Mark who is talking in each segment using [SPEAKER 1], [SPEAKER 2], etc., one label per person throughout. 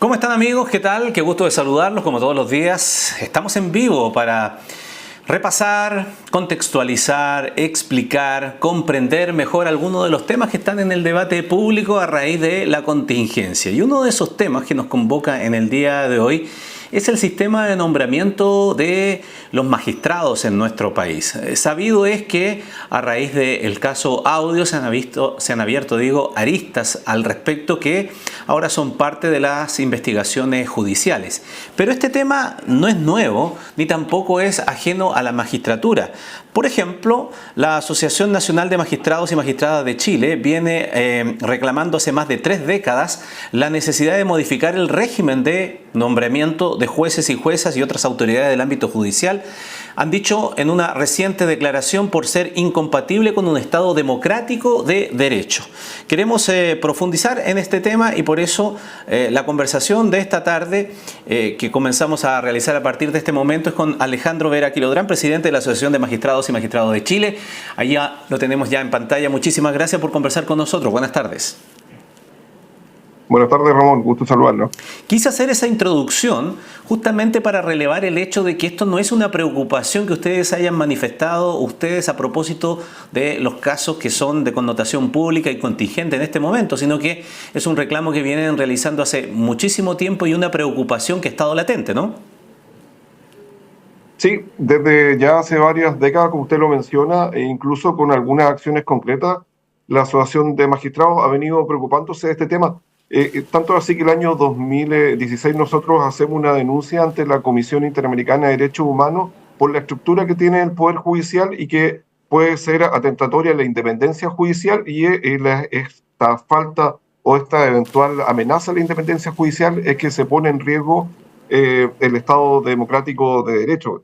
[SPEAKER 1] ¿Cómo están, amigos? ¿Qué tal? Qué gusto de saludarlos como todos los días. Estamos en vivo para repasar, contextualizar, explicar, comprender mejor algunos de los temas que están en el debate público a raíz de la contingencia. Y uno de esos temas que nos convoca en el día de hoy es el sistema de nombramiento de los magistrados en nuestro país. Sabido es que a raíz del caso Audio se han abierto aristas al respecto que ahora son parte de las investigaciones judiciales. Pero este tema no es nuevo ni tampoco es ajeno a la magistratura. Por ejemplo, la Asociación Nacional de Magistrados y Magistradas de Chile viene reclamando hace más de 3 décadas la necesidad de modificar el régimen de nombramiento de jueces y juezas y otras autoridades del ámbito judicial. Han dicho en una reciente declaración por ser incompatible con un Estado democrático de derecho. Queremos profundizar en este tema y por eso la conversación de esta tarde que comenzamos a realizar a partir de este momento es con Alejandro Vera Quilodrán, presidente de la Asociación de Magistrados y Magistrados de Chile. Allá lo tenemos ya en pantalla. Muchísimas gracias por conversar con nosotros. Buenas tardes.
[SPEAKER 2] Buenas tardes, Ramón. Gusto saludarlo.
[SPEAKER 1] Quise hacer esa introducción justamente para relevar el hecho de que esto no es una preocupación que ustedes hayan manifestado ustedes a propósito de los casos que son de connotación pública y contingente en este momento, sino que es un reclamo que vienen realizando hace muchísimo tiempo y una preocupación que ha estado latente, ¿no?
[SPEAKER 2] Sí, desde ya hace varias décadas, como usted lo menciona, e incluso con algunas acciones concretas, la Asociación de Magistrados ha venido preocupándose de este tema. Tanto así que el año 2016 nosotros hacemos una denuncia ante la Comisión Interamericana de Derechos Humanos por la estructura que tiene el Poder Judicial y que puede ser atentatoria a la independencia judicial y esta falta o esta eventual amenaza a la independencia judicial es que se pone en riesgo el Estado democrático de derecho.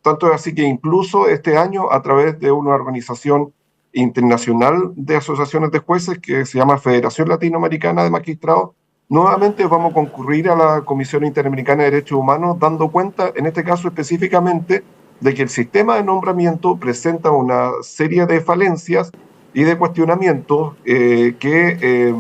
[SPEAKER 2] Tanto es así que incluso este año, a través de una organización internacional de asociaciones de jueces que se llama Federación Latinoamericana de Magistrados, nuevamente vamos a concurrir a la Comisión Interamericana de Derechos Humanos dando cuenta, en este caso específicamente, de que el sistema de nombramiento presenta una serie de falencias y de cuestionamientos que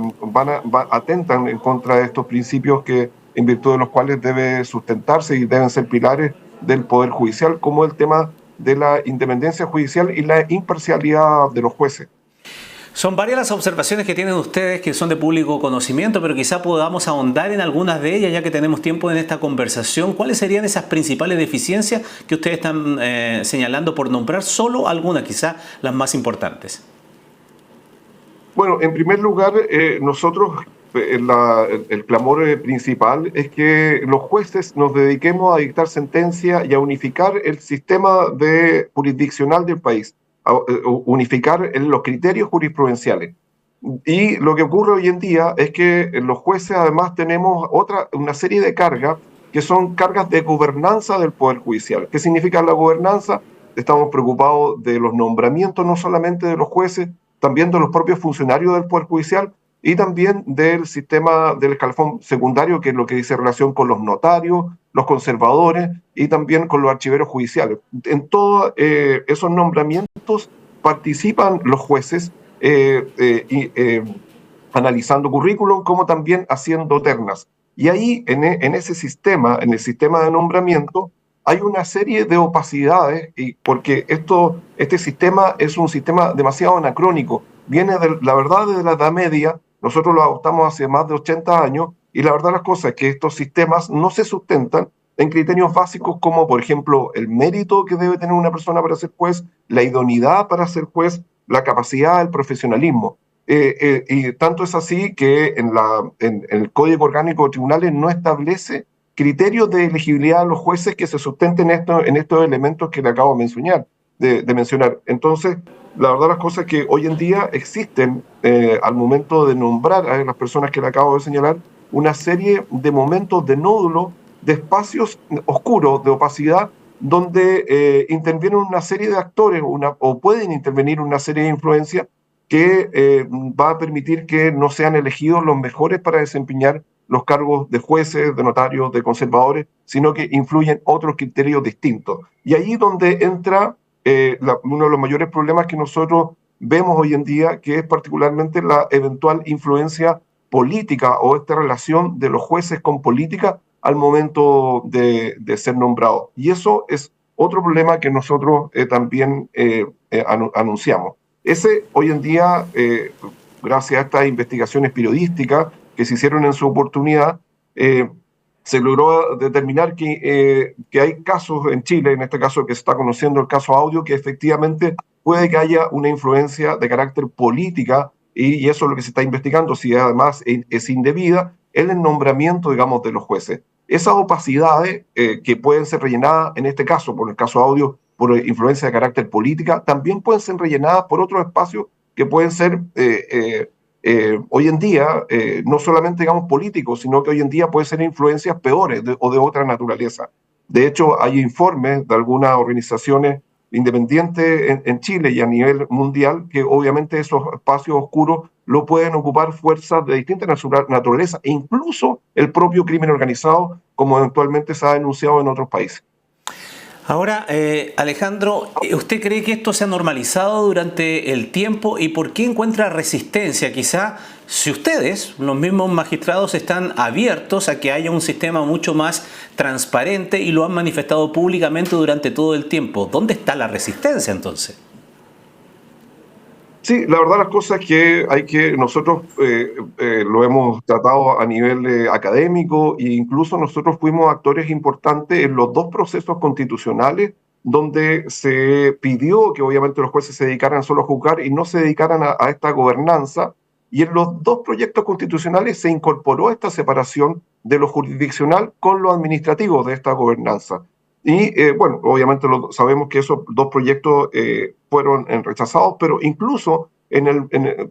[SPEAKER 2] atentan en contra de estos principios que, en virtud de los cuales debe sustentarse y deben ser pilares del Poder Judicial, como el tema de la independencia judicial y la imparcialidad de los jueces.
[SPEAKER 1] Son varias las observaciones que tienen ustedes que son de público conocimiento, pero quizá podamos ahondar en algunas de ellas ya que tenemos tiempo en esta conversación. ¿Cuáles serían esas principales deficiencias que ustedes están señalando, por nombrar solo algunas, quizá las más importantes?
[SPEAKER 2] Bueno, en primer lugar, nosotros el clamor principal es que los jueces nos dediquemos a dictar sentencia y a unificar el sistema jurisdiccional del país, a unificar los criterios jurisprudenciales. Y lo que ocurre hoy en día es que los jueces además tenemos una serie de cargas que son cargas de gobernanza del Poder Judicial. ¿Qué significa la gobernanza? Estamos preocupados de los nombramientos, no solamente de los jueces, también de los propios funcionarios del Poder Judicial y también del sistema del escalafón secundario, que es lo que dice relación con los notarios, los conservadores y también con los archiveros judiciales. En todos esos nombramientos participan los jueces analizando currículum como también haciendo ternas. Y ahí, en ese sistema, en el sistema de nombramiento, hay una serie de opacidades, porque este sistema es un sistema demasiado anacrónico. Viene, la verdad, de la Edad Media. Nosotros lo adoptamos hace más de 80 años y la verdad las cosas es que estos sistemas no se sustentan en criterios básicos como, por ejemplo, el mérito que debe tener una persona para ser juez, la idoneidad para ser juez, la capacidad, el profesionalismo. Y tanto es así que en el Código Orgánico de Tribunales no establece criterios de elegibilidad a los jueces que se sustenten en estos elementos que le acabo de mencionar. Entonces, la verdad las cosas es que hoy en día existen, al momento de nombrar a las personas que le acabo de señalar, una serie de momentos de nódulo, de espacios oscuros, de opacidad, donde intervienen una serie de actores o pueden intervenir una serie de influencias que va a permitir que no sean elegidos los mejores para desempeñar los cargos de jueces, de notarios, de conservadores, sino que influyen otros criterios distintos. Y ahí donde entra uno de los mayores problemas que nosotros vemos hoy en día, que es particularmente la eventual influencia política o esta relación de los jueces con política al momento de ser nombrados. Y eso es otro problema que nosotros también anunciamos. Ese hoy en día, gracias a estas investigaciones periodísticas que se hicieron en su oportunidad, se logró determinar que hay casos en Chile, en este caso que se está conociendo el caso Audio, que efectivamente puede que haya una influencia de carácter política, y eso es lo que se está investigando, si además es indebida, en el nombramiento, digamos, de los jueces. Esas opacidades que pueden ser rellenadas, en este caso, por el caso Audio, por influencia de carácter política, también pueden ser rellenadas por otros espacios que pueden ser hoy en día, no solamente, digamos, políticos, sino que hoy en día pueden ser influencias peores o de otra naturaleza. De hecho, hay informes de algunas organizaciones independientes en Chile y a nivel mundial que obviamente esos espacios oscuros lo pueden ocupar fuerzas de distinta naturaleza e incluso el propio crimen organizado, como eventualmente se ha denunciado en otros países.
[SPEAKER 1] Ahora, Alejandro, ¿usted cree que esto se ha normalizado durante el tiempo y por qué encuentra resistencia? Quizá si ustedes, los mismos magistrados, están abiertos a que haya un sistema mucho más transparente y lo han manifestado públicamente durante todo el tiempo. ¿Dónde está la resistencia entonces?
[SPEAKER 2] Sí, la verdad las cosas es que nosotros lo hemos tratado a nivel académico e incluso nosotros fuimos actores importantes en los dos procesos constitucionales donde se pidió que obviamente los jueces se dedicaran solo a juzgar y no se dedicaran a esta gobernanza, y en los dos proyectos constitucionales se incorporó esta separación de lo jurisdiccional con lo administrativo de esta gobernanza. Y bueno, obviamente sabemos que esos dos proyectos fueron rechazados, pero incluso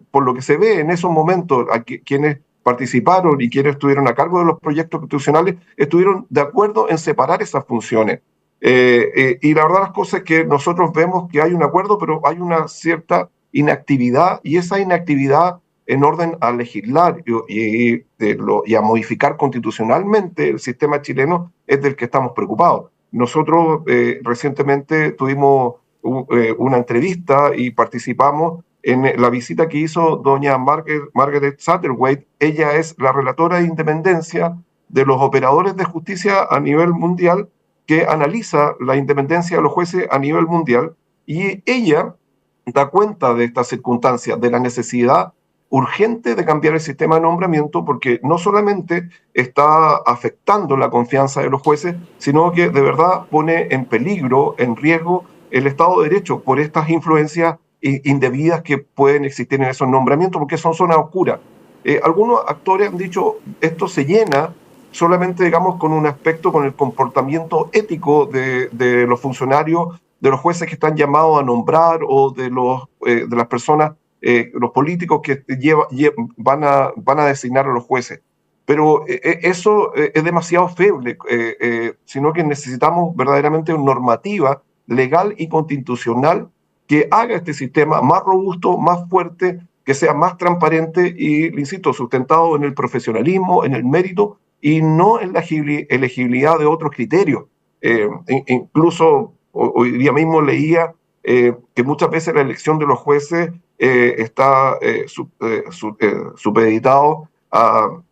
[SPEAKER 2] por lo que se ve en esos momentos, quienes participaron y quienes estuvieron a cargo de los proyectos constitucionales estuvieron de acuerdo en separar esas funciones. Y la verdad las cosas es que nosotros vemos que hay un acuerdo, pero hay una cierta inactividad, y esa inactividad en orden a legislar y a modificar constitucionalmente el sistema chileno es del que estamos preocupados. Nosotros recientemente tuvimos una entrevista y participamos en la visita que hizo doña Margaret Satterthwaite. Ella es la relatora de independencia de los operadores de justicia a nivel mundial, que analiza la independencia de los jueces a nivel mundial, y ella da cuenta de estas circunstancias, de la necesidad urgente de cambiar el sistema de nombramiento, porque no solamente está afectando la confianza de los jueces, sino que de verdad pone en peligro, en riesgo, el Estado de Derecho por estas influencias indebidas que pueden existir en esos nombramientos, porque son zonas oscuras. Algunos actores han dicho, esto se llena solamente, digamos, con un aspecto, con el comportamiento ético de los funcionarios, de los jueces que están llamados a nombrar, o de las personas, los políticos que van a designar a los jueces. Pero eso es demasiado feble, sino que necesitamos verdaderamente una normativa legal y constitucional que haga este sistema más robusto, más fuerte, que sea más transparente y, le insisto, sustentado en el profesionalismo, en el mérito y no en la elegibilidad de otros criterios. Incluso hoy día mismo leía que muchas veces la elección de los jueces está supeditado al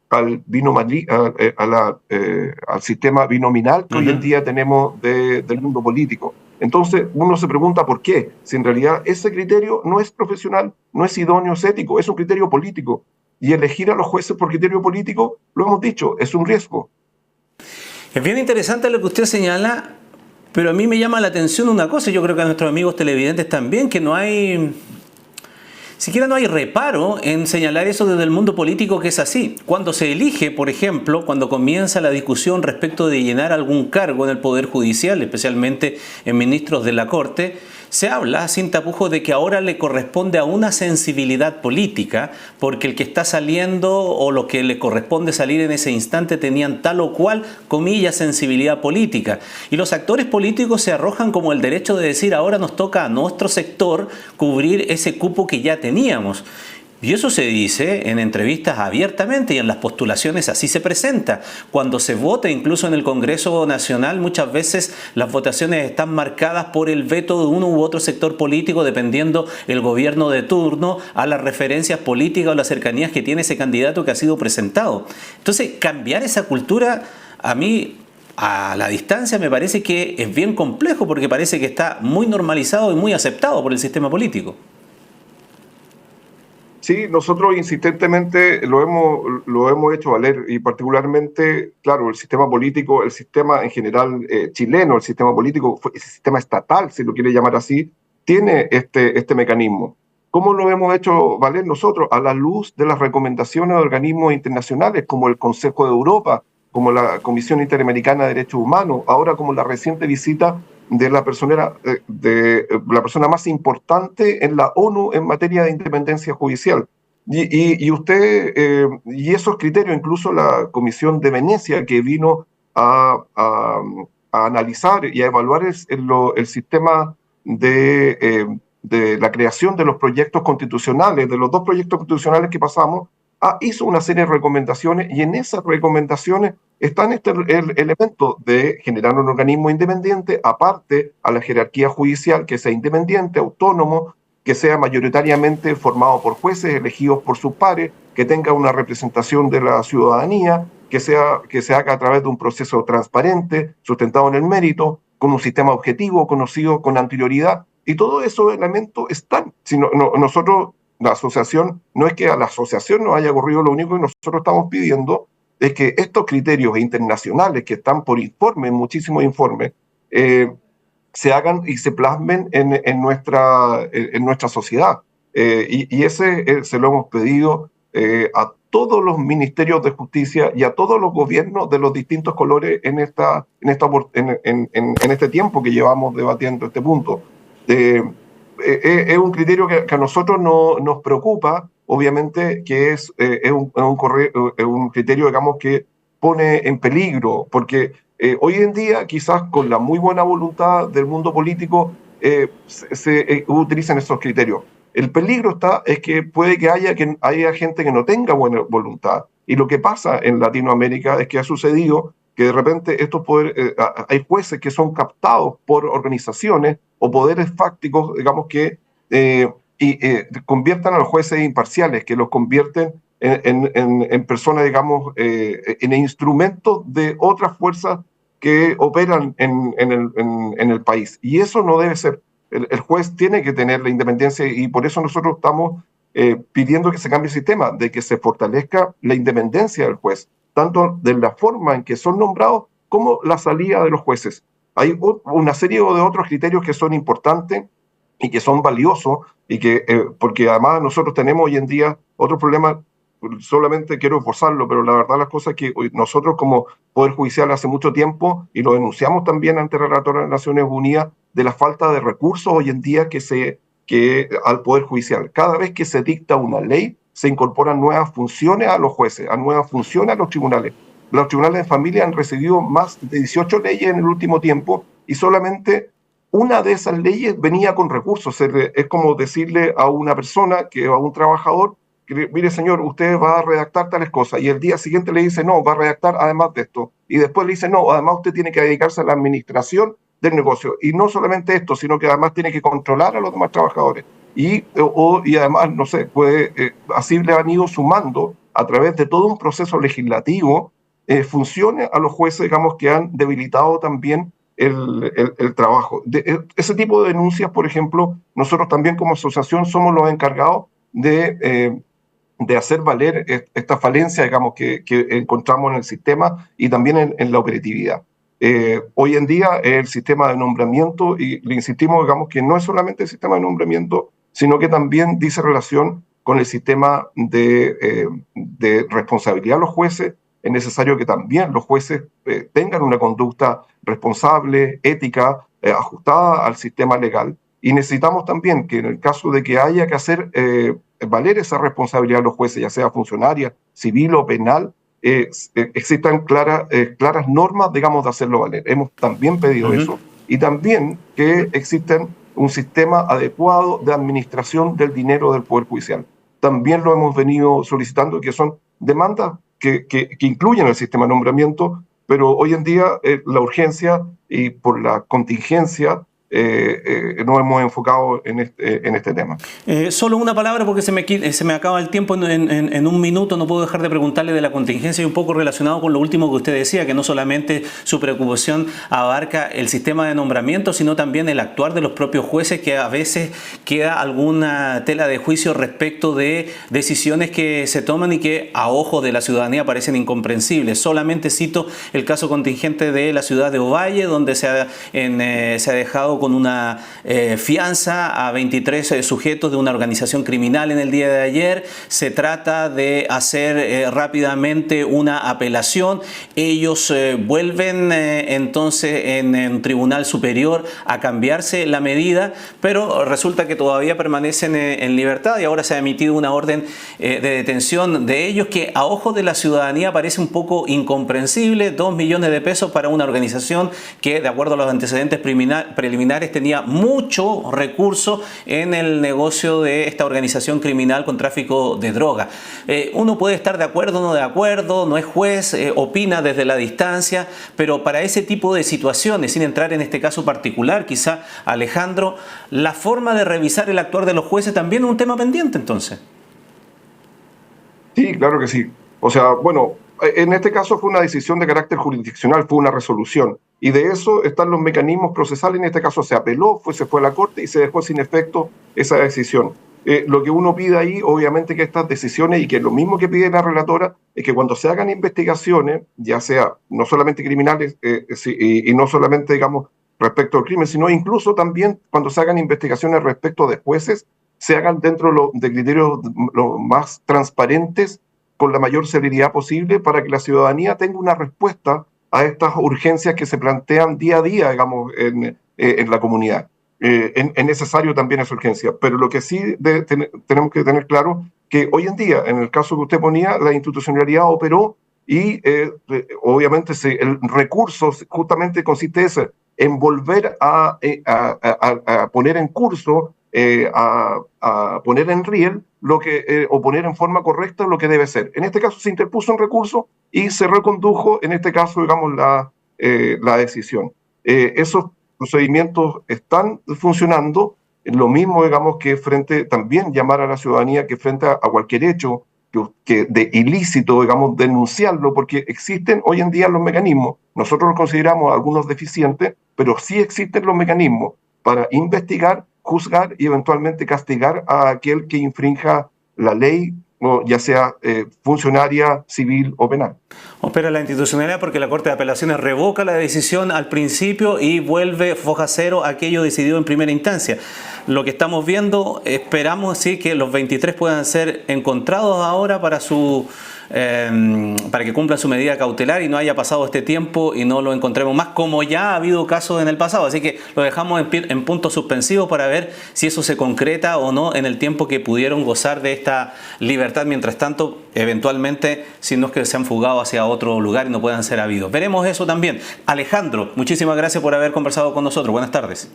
[SPEAKER 2] sistema binominal que hoy en día tenemos del mundo político. Entonces uno se pregunta por qué, si en realidad ese criterio no es profesional, no es idóneo, es ético, es un criterio político. Y elegir a los jueces por criterio político, lo hemos dicho, es un riesgo.
[SPEAKER 1] Es bien interesante lo que usted señala, pero a mí me llama la atención una cosa, y yo creo que a nuestros amigos televidentes también, que siquiera no hay reparo en señalar eso desde el mundo político, que es así. Cuando se elige, por ejemplo, cuando comienza la discusión respecto de llenar algún cargo en el Poder Judicial, especialmente en ministros de la Corte, se habla sin tapujos de que ahora le corresponde a una sensibilidad política, porque el que está saliendo o lo que le corresponde salir en ese instante tenían tal o cual, comillas, sensibilidad política. Y los actores políticos se arrojan como el derecho de decir, ahora nos toca a nuestro sector cubrir ese cupo que ya teníamos. Y eso se dice en entrevistas abiertamente y en las postulaciones así se presenta. Cuando se vota incluso en el Congreso Nacional, muchas veces las votaciones están marcadas por el veto de uno u otro sector político, dependiendo el gobierno de turno, a las referencias políticas o las cercanías que tiene ese candidato que ha sido presentado. Entonces, cambiar esa cultura, a mí, a la distancia, me parece que es bien complejo, porque parece que está muy normalizado y muy aceptado por el sistema político.
[SPEAKER 2] Sí, nosotros insistentemente lo hemos hecho valer y particularmente, claro, el sistema político, el sistema en general chileno, el sistema político, el sistema estatal, si lo quiere llamar así, tiene este mecanismo. ¿Cómo lo hemos hecho valer nosotros? A la luz de las recomendaciones de organismos internacionales como el Consejo de Europa, como la Comisión Interamericana de Derechos Humanos, ahora como la reciente visita de la persona más importante en la ONU en materia de independencia judicial. Y esos criterios, incluso la Comisión de Venecia, que vino a analizar y a evaluar el sistema de la creación de los proyectos constitucionales, de los dos proyectos constitucionales que pasamos, hizo una serie de recomendaciones, y en esas recomendaciones están el elemento de generar un organismo independiente, aparte a la jerarquía judicial, que sea independiente, autónomo, que sea mayoritariamente formado por jueces elegidos por sus pares, que tenga una representación de la ciudadanía, que se haga a través de un proceso transparente, sustentado en el mérito, con un sistema objetivo, conocido con anterioridad, y todos esos elementos están. Si nosotros, la asociación, no es que a la asociación nos haya ocurrido, lo único que nosotros estamos pidiendo es que estos criterios internacionales que están por informe, muchísimos informes, se hagan y se plasmen en nuestra sociedad. Ese se lo hemos pedido a todos los ministerios de justicia y a todos los gobiernos de los distintos colores en este tiempo que llevamos debatiendo este punto. Es un criterio que a nosotros nos preocupa, obviamente, que es un criterio, digamos, que pone en peligro, porque hoy en día, quizás con la muy buena voluntad del mundo político, se utilizan esos criterios. El peligro es que puede que haya gente que no tenga buena voluntad. Y lo que pasa en Latinoamérica es que ha sucedido que de repente hay jueces que son captados por organizaciones o poderes fácticos, digamos, que conviertan a los jueces imparciales, que los convierten en personas, digamos, en instrumentos de otras fuerzas que operan en el país. Y eso no debe ser. El juez tiene que tener la independencia, y por eso nosotros estamos pidiendo que se cambie el sistema, de que se fortalezca la independencia del juez, tanto de la forma en que son nombrados como la salida de los jueces. Hay una serie de otros criterios que son importantes y que son valiosos, porque además nosotros tenemos hoy en día otro problema. Solamente quiero esforzarlo, pero la verdad las cosas es que nosotros como Poder Judicial hace mucho tiempo, y lo denunciamos también ante la Relatora de Naciones Unidas, de la falta de recursos hoy en día al Poder Judicial. Cada vez que se dicta una ley, se incorporan nuevas funciones a los jueces, a nuevas funciones a los tribunales. Los tribunales de familia han recibido más de 18 leyes en el último tiempo, y solamente una de esas leyes venía con recursos. Es como decirle a una persona, a un trabajador, que, mire señor, usted va a redactar tales cosas, y el día siguiente le dice, no, va a redactar además de esto, y después le dice, no, además usted tiene que dedicarse a la administración del negocio, y no solamente esto, sino que además tiene que controlar a los demás trabajadores, y además, no sé, así le han ido sumando a través de todo un proceso legislativo funciones a los jueces, digamos, que han debilitado también el trabajo. Ese tipo de denuncias, por ejemplo, nosotros también como asociación somos los encargados de hacer valer esta falencia, digamos, que encontramos en el sistema y también en la operatividad. Hoy en día el sistema de nombramiento, y le insistimos, digamos, que no es solamente el sistema de nombramiento, sino que también dice relación con el sistema de responsabilidad de los jueces. Es necesario que también los jueces tengan una conducta responsable, ética, ajustada al sistema legal, y necesitamos también que en el caso de que haya que hacer valer esa responsabilidad de los jueces, ya sea funcionaria, civil o penal, existan claras normas, digamos, de hacerlo valer. Hemos también pedido eso, y también que existen un sistema adecuado de administración del dinero del Poder Judicial. también lo hemos venido solicitando, que son demandas que incluyen el sistema de nombramiento, pero hoy en día la urgencia y por la contingencia nos hemos enfocado en este tema.
[SPEAKER 1] Solo una palabra porque se me acaba el tiempo en un minuto. No puedo dejar de preguntarle de la contingencia y un poco relacionado con lo último que usted decía, que no solamente su preocupación abarca el sistema de nombramiento, sino también el actuar de los propios jueces, que a veces queda alguna tela de juicio respecto de decisiones que se toman y que a ojos de la ciudadanía parecen incomprensibles. Solamente cito el caso contingente de la ciudad de Ovalle, donde se ha dejado con una fianza a 23 sujetos de una organización criminal en el día de ayer. Se trata de hacer rápidamente una apelación. Ellos vuelven entonces en un tribunal superior a cambiarse la medida, pero resulta que todavía permanecen en libertad y ahora se ha emitido una orden de detención de ellos que a ojos de la ciudadanía parece un poco incomprensible. 2 millones de pesos para una organización que, de acuerdo a los antecedentes preliminares, tenía mucho recurso en el negocio de esta organización criminal con tráfico de droga. Uno puede estar de acuerdo o no de acuerdo, no es juez, opina desde la distancia, pero para ese tipo de situaciones, sin entrar en este caso particular, quizá, Alejandro, la forma de revisar el actuar de los jueces también es un tema pendiente, entonces.
[SPEAKER 2] Sí, claro que sí. O sea, bueno, en este caso fue una decisión de carácter jurisdiccional, fue una resolución. Y de eso están los mecanismos procesales. En este caso se apeló, se fue a la Corte y se dejó sin efecto esa decisión. Lo que uno pide ahí, obviamente, que estas decisiones, y que lo mismo que pide la relatora, es que cuando se hagan investigaciones, ya sea no solamente criminales y no solamente, digamos, respecto al crimen, sino incluso también cuando se hagan investigaciones respecto de jueces, se hagan dentro de criterios lo más transparentes, con la mayor celeridad posible, para que la ciudadanía tenga una respuesta a estas urgencias que se plantean día a día, digamos, en la comunidad. Es necesario también esa urgencia, pero lo que sí tenemos que tener claro, que hoy en día, en el caso que usted ponía, la institucionalidad operó y obviamente el recurso justamente consiste en volver a poner en curso, a poner en riel o poner en forma correcta lo que debe ser. En este caso se interpuso un recurso y se recondujo, en este caso, digamos, la decisión. Esos procedimientos están funcionando. Lo mismo, digamos, que también llamar a la ciudadanía que frente a cualquier hecho que de ilícito, digamos, denunciarlo, porque existen hoy en día los mecanismos. Nosotros los consideramos algunos deficientes, pero sí existen los mecanismos para investigar, juzgar y eventualmente castigar a aquel que infrinja la ley, ya sea funcionaria, civil o penal.
[SPEAKER 1] Opera la institucionalidad porque la Corte de Apelaciones revoca la decisión al principio y vuelve foja cero aquello decidido en primera instancia. Lo que estamos viendo, esperamos sí que los 23 puedan ser encontrados ahora para que cumplan su medida cautelar y no haya pasado este tiempo y no lo encontremos más, como ya ha habido casos en el pasado. Así que lo dejamos en puntos suspensivos para ver si eso se concreta o no en el tiempo que pudieron gozar de esta libertad. Mientras tanto, eventualmente, si no es que se han fugado hacia otro lugar y no puedan ser habidos. Veremos eso también. Alejandro, muchísimas gracias por haber conversado con nosotros. Buenas tardes.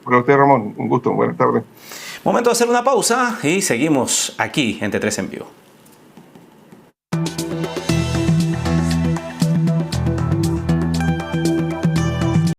[SPEAKER 2] Para usted, Ramón, un gusto. Buenas tardes.
[SPEAKER 1] Momento de hacer una pausa y seguimos aquí en T3 en Vivo.